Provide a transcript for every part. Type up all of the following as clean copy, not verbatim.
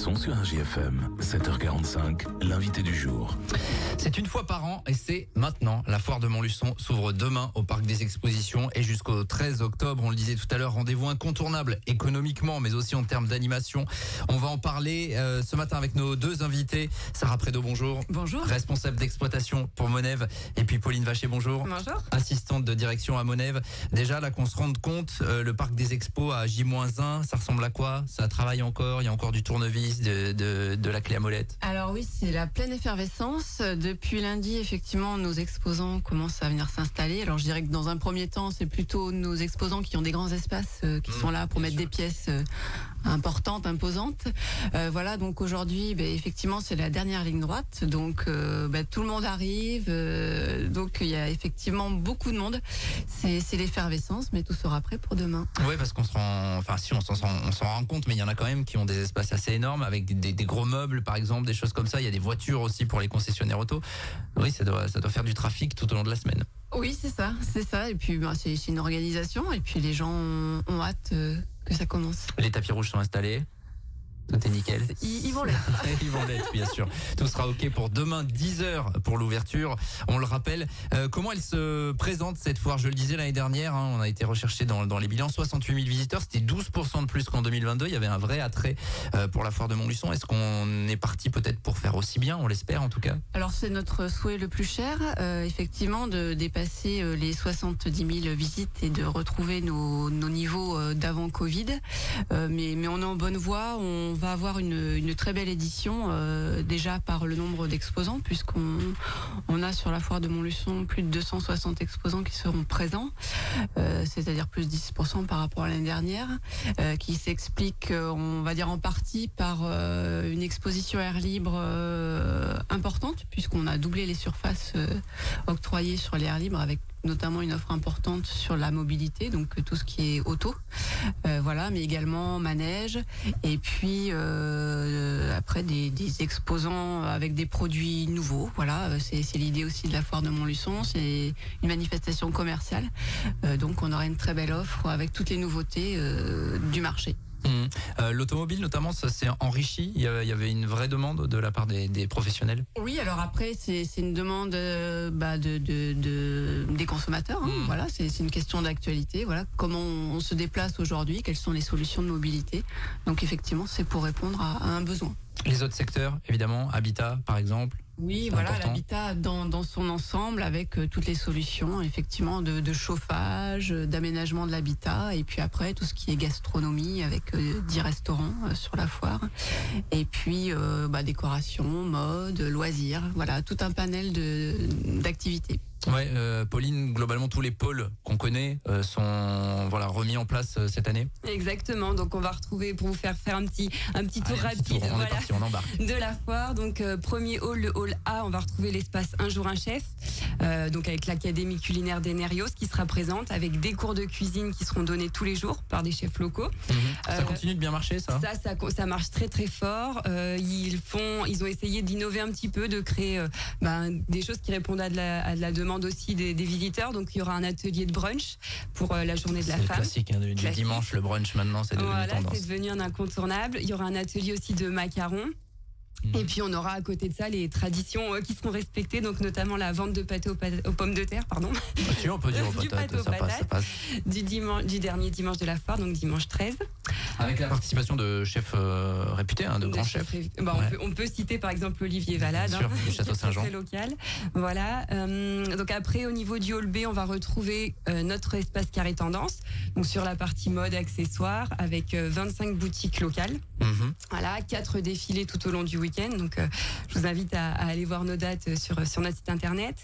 sont sur un JFM. 7h45, l'invité du jour. C'est une fois par an et c'est maintenant. La foire de Montluçon s'ouvre demain au parc des expositions et jusqu'au 13 octobre. On le disait tout à l'heure, rendez-vous incontournable économiquement mais aussi en termes d'animation. On va en parler ce matin avec nos deux invités. Sarah Prédo, bonjour. Bonjour. Responsable d'exploitation pour Monève. Et puis Pauline Vacher, bonjour. Bonjour. Assistante de direction à Monève. Déjà là qu'on se rende compte, le parc des expos à J-1, ça ressemble à quoi? Ça travaille encore? Il y a encore du tournevis, de la clé à molette? Alors oui, c'est la pleine effervescence. Depuis lundi, effectivement, nos exposants commencent à venir s'installer. Alors je dirais que dans un premier temps, c'est plutôt nos exposants qui ont des grands espaces qui sont là pour mettre des pièces importantes, imposantes. Voilà, donc aujourd'hui, effectivement, c'est la dernière ligne droite. Donc tout le monde arrive. Donc il y a effectivement beaucoup de monde. C'est l'effervescence, mais tout sera prêt pour demain. Oui, parce qu'on se rend, enfin si on s'en rend compte, mais il y en a quand même qui ont des espaces assez énormes avec des gros meubles, par exemple, des choses comme ça. Il y a des voitures aussi pour les concessionnaires auto. Oui, ça doit faire du trafic tout au long de la semaine. Oui, c'est ça. Et puis c'est une organisation, et puis les gens ont hâte que ça commence. Les tapis rouges sont installés. Tout est nickel. Ils vont l'être. Ils vont l'être, bien sûr. Tout sera OK pour demain, 10h pour l'ouverture. On le rappelle. Comment elle se présente, cette foire? Je le disais l'année dernière, on a été recherché dans les bilans. 68 000 visiteurs, c'était 12% de plus qu'en 2022. Il y avait un vrai attrait pour la foire de Montluçon. Est-ce qu'on est parti peut-être pour faire aussi bien? On l'espère, en tout cas. Alors, c'est notre souhait le plus cher, effectivement, de dépasser les 70 000 visites et de retrouver nos niveaux d'avant Covid. Mais on est en bonne voie. On va avoir une très belle édition, déjà par le nombre d'exposants, puisqu'on a sur la foire de Montluçon plus de 260 exposants qui seront présents, c'est-à-dire plus 10% par rapport à l'année dernière, qui s'explique, on va dire en partie, par une exposition air libre importante, puisqu'on a doublé les surfaces octroyées sur les airs libres, avec notamment une offre importante sur la mobilité, donc tout ce qui est auto, voilà, mais également manège, et puis après des exposants avec des produits nouveaux. Voilà, c'est l'idée aussi de la foire de Montluçon, c'est une manifestation commerciale, donc on aura une très belle offre avec toutes les nouveautés du marché. L'automobile notamment, ça s'est enrichi. Il y avait une vraie demande de la part des professionnels. Oui, alors après c'est une demande des consommateurs. Voilà, c'est une question d'actualité. Voilà, comment on se déplace aujourd'hui, quelles sont les solutions de mobilité. Donc effectivement, c'est pour répondre à un besoin. Les autres secteurs, évidemment, habitat par exemple. Oui, voilà, l'habitat dans son ensemble, avec toutes les solutions, effectivement, de chauffage, d'aménagement de l'habitat, et puis après tout ce qui est gastronomie, avec 10 restaurants sur la foire, et puis décoration, mode, loisirs, voilà, tout un panel d'activités. Ouais, Pauline, globalement tous les pôles qu'on connaît sont remis en place cette année. Exactement. Donc on va retrouver, pour vous faire un petit tour rapide, on est parti, on embarque. De la foire. Donc premier hall, le hall A, on va retrouver l'espace Un jour un chef. Donc avec l'Académie culinaire d'Enerios qui sera présente, avec des cours de cuisine qui seront donnés tous les jours par des chefs locaux. Ça continue de bien marcher, ça? Ça marche très très fort. Ils ont essayé d'innover un petit peu, de créer des choses qui répondent à de la demande aussi des visiteurs. Donc il y aura un atelier de brunch pour la journée de la femme. C'est classique, du dimanche, le brunch maintenant, c'est devenu tendance. C'est devenu un incontournable. Il y aura un atelier aussi de macarons. Et puis on aura à côté de ça les traditions qui seront respectées, donc notamment la vente de pâté aux pommes de terre, pardon. Si on peut dire aux patates, ça passe. Du dernier dimanche de la foire, donc dimanche 13. Avec la participation de chefs réputés, de grands chefs. On peut citer par exemple Olivier Valade, bien sûr, du Château Saint-Jean. Très local. Voilà. Donc après, au niveau du hall B, on va retrouver notre espace carré tendance. Donc sur la partie mode, accessoires, avec 25 boutiques locales. Voilà, 4 défilés tout au long du week-end. Donc je vous invite à aller voir nos dates sur notre site internet.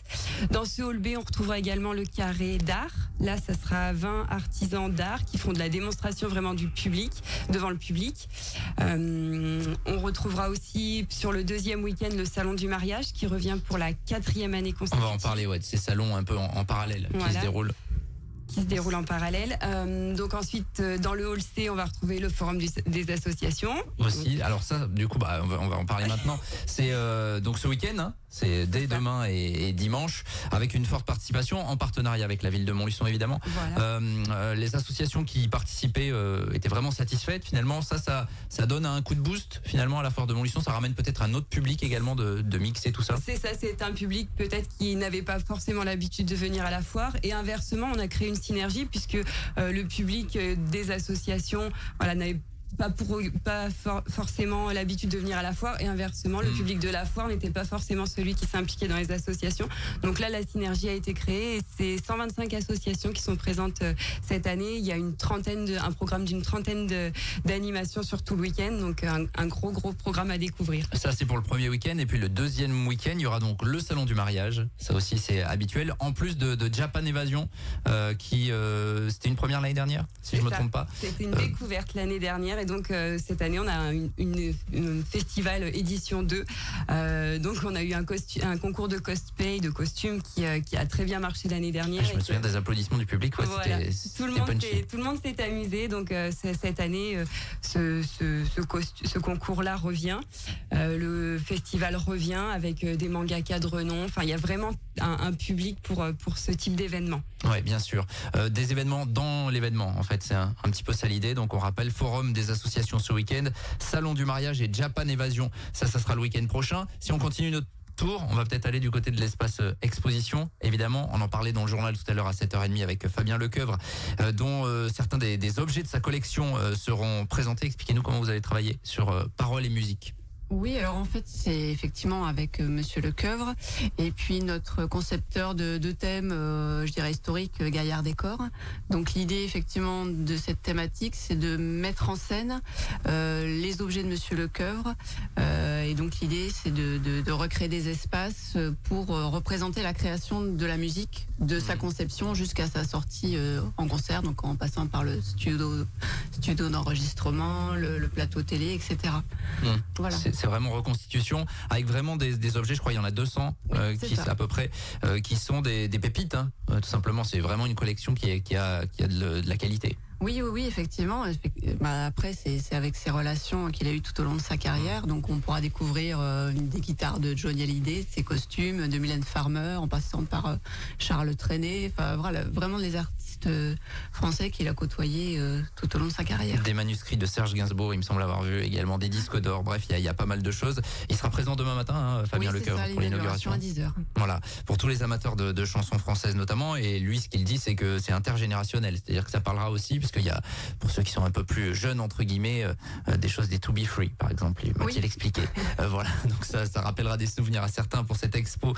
Dans ce hall B, on retrouvera également le carré d'art. Là, ça sera 20 artisans d'art qui font de la démonstration vraiment devant le public. On retrouvera aussi sur le deuxième week-end le salon du mariage qui revient pour la 4e année consécutive. On va en parler, de ces salons un peu en parallèle qui se déroulent. Qui se déroule en parallèle. Donc ensuite, dans le hall C, on va retrouver le forum des associations. Aussi. Alors ça, du coup, on va en parler maintenant. C'est donc ce week-end, C'est dès demain et dimanche, avec une forte participation en partenariat avec la ville de Montluçon évidemment. Voilà. Les associations qui participaient étaient vraiment satisfaites. Finalement, ça donne un coup de boost finalement à la foire de Montluçon. Ça ramène peut-être un autre public également de mixer tout ça. C'est ça, c'est un public peut-être qui n'avait pas forcément l'habitude de venir à la foire, et inversement, on a créé une synergie puisque le public des associations, voilà, n'avait pas forcément l'habitude de venir à la foire, et inversement le public de la foire n'était pas forcément celui qui s'impliquait dans les associations. Donc là, la synergie a été créée et c'est 125 associations qui sont présentes cette année. Il y a un programme d'une trentaine d'animations sur tout le week-end, donc un gros programme à découvrir. Ça, c'est pour le premier week-end, et puis le deuxième week-end, il y aura donc le salon du mariage. Ça aussi, c'est habituel. En plus de Japan Évasion, qui c'était une première l'année dernière, si je me trompe pas. C'était une découverte l'année dernière. Et donc cette année, on a une festival édition 2. Donc on a eu un concours de cosplay, de costumes qui a très bien marché l'année dernière. Je me souviens des applaudissements du public. Ouais, voilà. Tout le monde s'est amusé. Donc cette année, ce concours-là revient. Le festival revient avec des mangakas de renom. Enfin, il y a vraiment un public pour ce type d'événement. Ouais, bien sûr. Des événements dans l'événement, en fait, c'est un petit peu ça l'idée. Donc on rappelle, forum des associations ce week-end, salon du mariage et Japan Évasion. Ça sera le week-end prochain. Si on continue notre tour, on va peut-être aller du côté de l'espace exposition. Évidemment, on en parlait dans le journal tout à l'heure à 7h30 avec Fabien Lecoeuvre, dont certains des objets de sa collection seront présentés. Expliquez-nous comment vous avez travaillé sur paroles et musique. Oui, alors en fait, c'est effectivement avec Monsieur Lecoeuvre et puis notre concepteur de thèmes, je dirais historiques, Gaillard Décor. Donc l'idée effectivement de cette thématique, c'est de mettre en scène les objets de Monsieur Lecoeuvre. Et donc l'idée, c'est de recréer des espaces pour représenter la création de la musique, de sa conception jusqu'à sa sortie en concert, donc en passant par le studio d'enregistrement, le plateau télé, etc. Voilà. C'est vraiment reconstitution avec vraiment des objets, je crois il y en a 200 à peu près, qui sont des pépites, hein, tout simplement. C'est vraiment une collection qui a de la qualité. Oui, effectivement. Après, c'est avec ses relations qu'il a eues tout au long de sa carrière. Donc, on pourra découvrir des guitares de Johnny Hallyday, ses costumes, de Mylène Farmer, en passant par Charles Trenet. Enfin, voilà, vraiment les artistes français qu'il a côtoyés tout au long de sa carrière. Des manuscrits de Serge Gainsbourg, il me semble avoir vu, également des disques d'or. Bref, il y a pas mal de choses. Il sera présent demain matin, hein, Fabien Lecoeuvre, pour l'inauguration à 10h. Voilà, pour tous les amateurs de chansons françaises notamment. Et lui, ce qu'il dit, c'est que c'est intergénérationnel. C'est-à-dire que ça parlera aussi, parce qu'il y a, pour ceux qui sont un peu plus jeunes, entre guillemets, des choses des To Be Free, par exemple, il expliquait. Voilà, donc ça rappellera des souvenirs à certains pour cette expo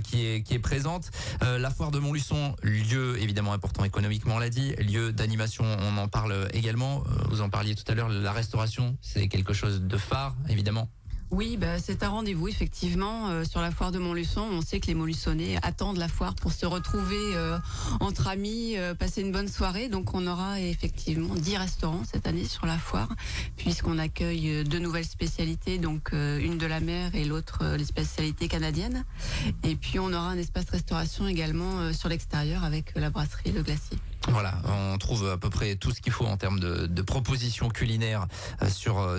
qui est présente. La foire de Montluçon, lieu évidemment important économiquement, on l'a dit, lieu d'animation, on en parle également. Vous en parliez tout à l'heure, la restauration, c'est quelque chose de phare, évidemment. Oui, c'est un rendez-vous effectivement sur la foire de Montluçon. On sait que les Montluçonnais attendent la foire pour se retrouver entre amis, passer une bonne soirée. Donc on aura effectivement 10 restaurants cette année sur la foire, puisqu'on accueille 2 nouvelles spécialités, donc une de la mer et l'autre les spécialités canadiennes. Et puis on aura un espace restauration également sur l'extérieur avec la brasserie Le Glacier. Voilà, on trouve à peu près tout ce qu'il faut en termes de propositions culinaires sur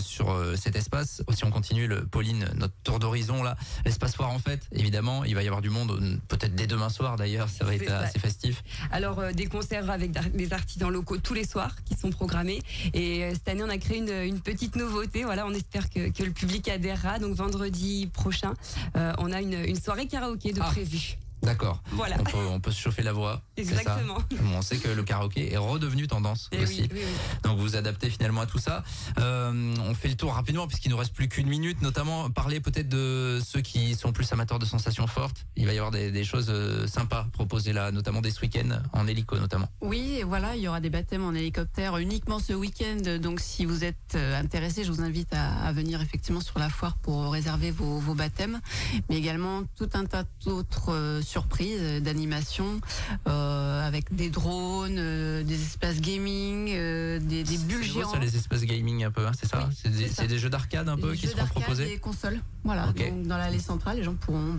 cet espace. Si on continue, Pauline, notre tour d'horizon là, l'espace foire en fait, évidemment, il va y avoir du monde, peut-être dès demain soir d'ailleurs, ça va être assez festif. Alors des concerts avec des artisans locaux tous les soirs qui sont programmés, et cette année on a créé une petite nouveauté. Voilà, on espère que le public adhérera. Donc vendredi prochain, on a une soirée karaoké de prévue. D'accord. Voilà. On peut se chauffer la voix. Exactement. On sait que le karaoké est redevenu tendance aussi. Oui. Donc vous adaptez finalement à tout ça. On fait le tour rapidement puisqu'il nous reste plus qu'une minute. Notamment parler peut-être de ceux qui sont plus amateurs de sensations fortes. Il va y avoir des choses sympas proposées là, notamment dès ce week-end en hélico notamment. Oui, et voilà, il y aura des baptêmes en hélicoptère uniquement ce week-end. Donc si vous êtes intéressé, je vous invite à venir effectivement sur la foire pour réserver vos baptêmes, mais également tout un tas d'autres surprises d'animation avec des drones, des espaces gaming, des bulles géantes. C'est les espaces gaming un peu, hein, c'est ça, oui, c'est des jeux d'arcade un peu qui seront proposés. Des consoles. Voilà, donc dans l'allée centrale, les gens pourront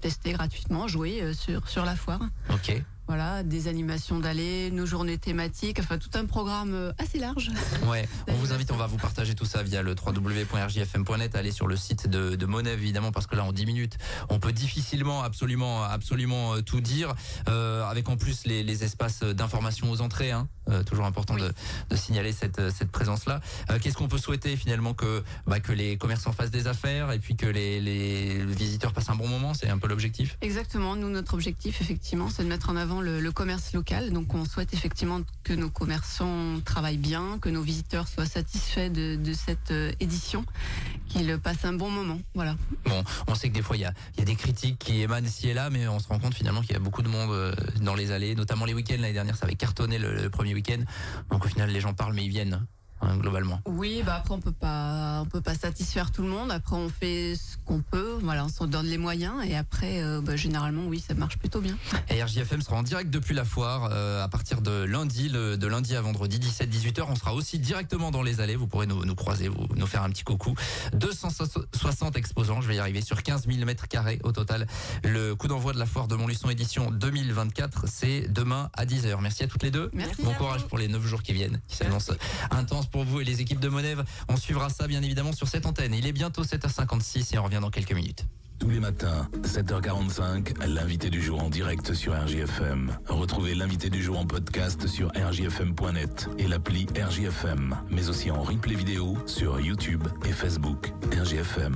tester gratuitement, jouer sur la foire. Ok. Voilà, des animations d'allées, nos journées thématiques, enfin tout un programme assez large. Ouais, on vous invite, on va vous partager tout ça via le www.rjfm.net. Allez sur le site de Monev évidemment, parce que là en 10 minutes, on peut difficilement absolument tout dire, avec en plus les espaces d'information aux entrées, hein. Toujours important de signaler cette présence-là. Qu'est-ce qu'on peut souhaiter finalement que les commerçants fassent des affaires et puis que les visiteurs passent un bon moment, c'est un peu l'objectif? Exactement, nous notre objectif effectivement c'est de mettre en avant le commerce local, donc on souhaite effectivement que nos commerçants travaillent bien, que nos visiteurs soient satisfaits de cette édition, qu'ils passent un bon moment, voilà. Bon, on sait que des fois il y a des critiques qui émanent ici et là, mais on se rend compte finalement qu'il y a beaucoup de monde dans les allées, notamment les week-ends. L'année dernière ça avait cartonné le premier week-end, donc au final les gens parlent mais ils viennent. Globalement. Oui, après on peut pas satisfaire tout le monde. Après on fait ce qu'on peut, voilà, on se donne les moyens et après généralement oui, ça marche plutôt bien. Et RJFM sera en direct depuis la foire à partir de lundi, de lundi à vendredi 17-18h. On sera aussi directement dans les allées. Vous pourrez nous croiser, nous faire un petit coucou. 260 exposants, je vais y arriver, sur 15 000 mètres carrés au total. Le coup d'envoi de la foire de Montluçon édition 2024, c'est demain à 10h. Merci à toutes les deux. Merci. Bon courage pour les 9 jours qui viennent, qui s'annoncent intenses pour vous et les équipes de Monev. On suivra ça bien évidemment sur cette antenne. Il est bientôt 7h56 et on revient dans quelques minutes. Tous les matins, 7h45, l'invité du jour en direct sur RJFM. Retrouvez l'invité du jour en podcast sur rjfm.net et l'appli RJFM, mais aussi en replay vidéo sur YouTube et Facebook. RJFM.